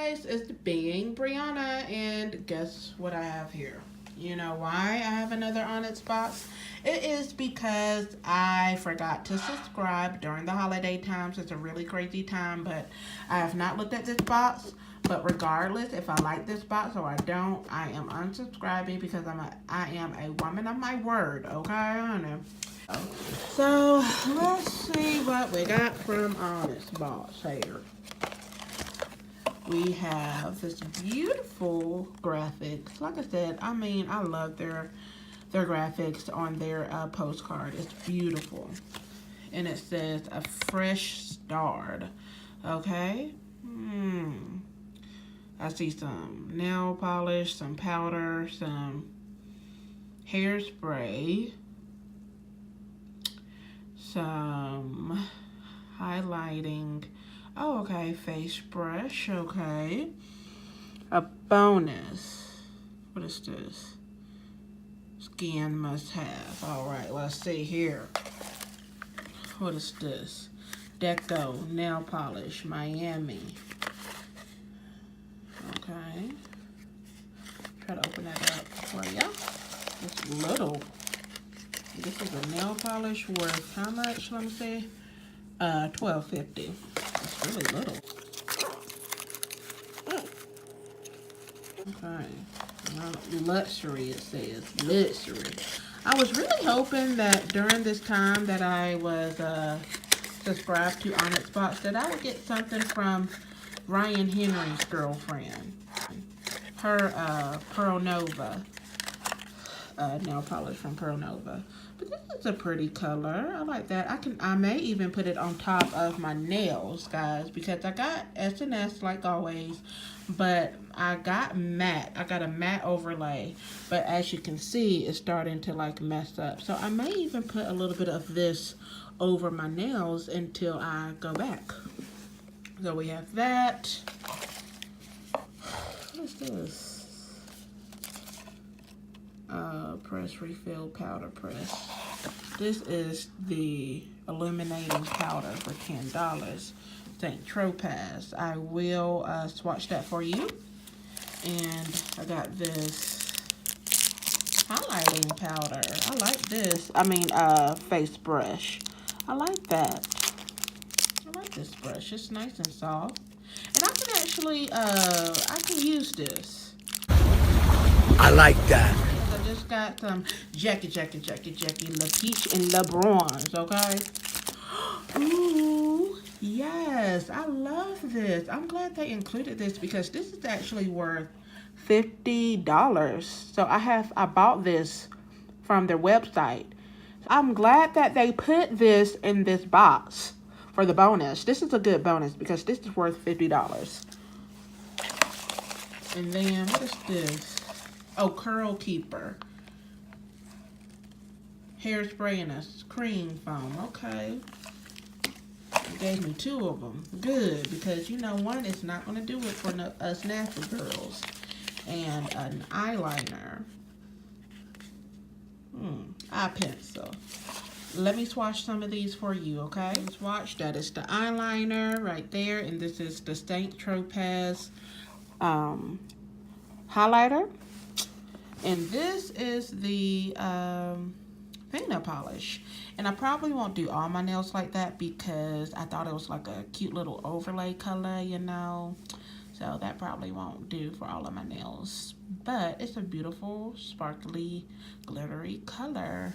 guys, it's being Brianna, and guess what I have here? You know why I have another Onyxbox? It is because I forgot to subscribe during the holiday times. It's a really crazy time, but I have not looked at this box. But regardless, if I like this box or I don't, I am unsubscribing because I am a woman of my word, okay, honey? So let's see what we got from Onyxbox here. We have this beautiful graphics. Like I said, I mean, I love their graphics on their postcard. It's beautiful. And it says a fresh start. Okay. I see some nail polish, some powder, some hairspray, some highlighting. Oh, okay, face brush, okay. A bonus. What is this? Skin must have. All right, let's see here. What is this? Deco nail polish, Miami. Okay. Try to open that up for you. It's little. This is a nail polish worth how much? Let me see. $12.50. It's really little. Okay. Luxury, it says. Luxury. I was really hoping that during this time that I was subscribed to Onyxbox that I would get something from Ryan Henry's girlfriend. Her Pearl Nova. Nail polish from Pearl Nova. But this is a pretty color. I like that. I may even put it on top of my nails, guys, because I got S&S like always, but I got matte. I got a matte overlay, but as you can see, it's starting to like mess up. So I may even put a little bit of this over my nails until I go back. So we have that. What is this? Press refill powder press. This is the Illuminating Powder for $10. St. Tropez. I will swatch that for you. And I got this highlighting powder. I like this. I mean, face brush. I like that. I like this brush. It's nice and soft. And I can actually, I can use this. I like that. I just got some Jackie, La Peach and La Bronze, okay? Ooh, yes, I love this. I'm glad they included this because this is actually worth $50. So I bought this from their website. I'm glad that they put this in this box for the bonus. This is a good bonus because this is worth $50. And then, what is this? Oh, Curl Keeper. Hairspray and a cream foam. Okay. They gave me two of them. Good, because you know one is not going to do it for us natural girls. And an eyeliner. Eye pencil. Let me swatch some of these for you, okay? Swatch. That is the eyeliner right there. And this is the St. Tropez highlighter. And this is the fingernail polish. And I probably won't do all my nails like that because I thought it was like a cute little overlay color, you know. So that probably won't do for all of my nails. But it's a beautiful, sparkly, glittery color.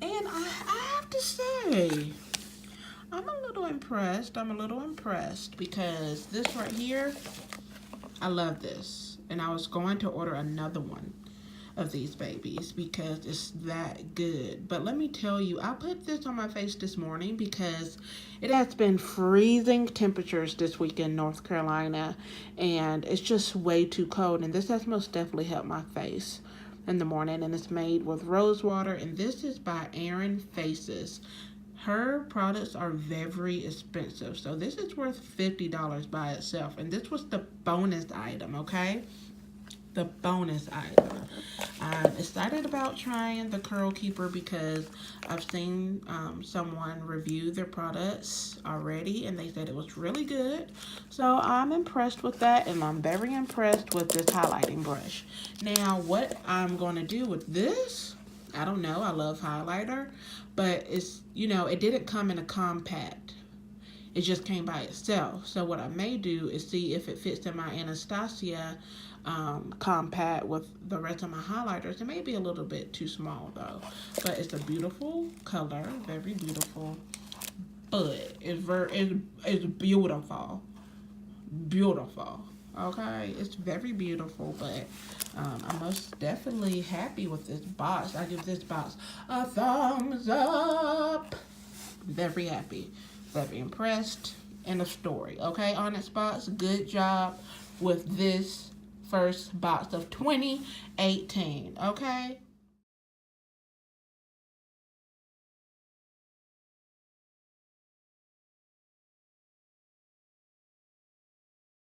And I have to say, I'm a little impressed. I'm a little impressed because this right here, I love this. And I was going to order another one of these babies because it's that good. But let me tell you, I put this on my face this morning because it has been freezing temperatures this week in North Carolina and it's just way too cold, and this has most definitely helped my face in the morning. And it's made with rose water, and this is by Erin Faces. Her products are very expensive, so this is worth $50 by itself, and this was the bonus item, okay? the bonus item. I'm excited about trying the Curl Keeper because I've seen someone review their products already and they said it was really good. So I'm impressed with that, and I'm very impressed with this highlighting brush. Now what I'm going to do with this, I don't know, I love highlighter, but it's, you know, it didn't come in a compact. It just came by itself. So what I may do is see if it fits in my Anastasia compact with the rest of my highlighters. It may be a little bit too small though, but it's a beautiful color, very beautiful. But it's beautiful, beautiful. Okay, it's very beautiful, but I'm most definitely happy with this box. I give this box a thumbs up. Very happy, very impressed. End of story. Okay, Onyxbox, good job with this first box of 2018. Okay.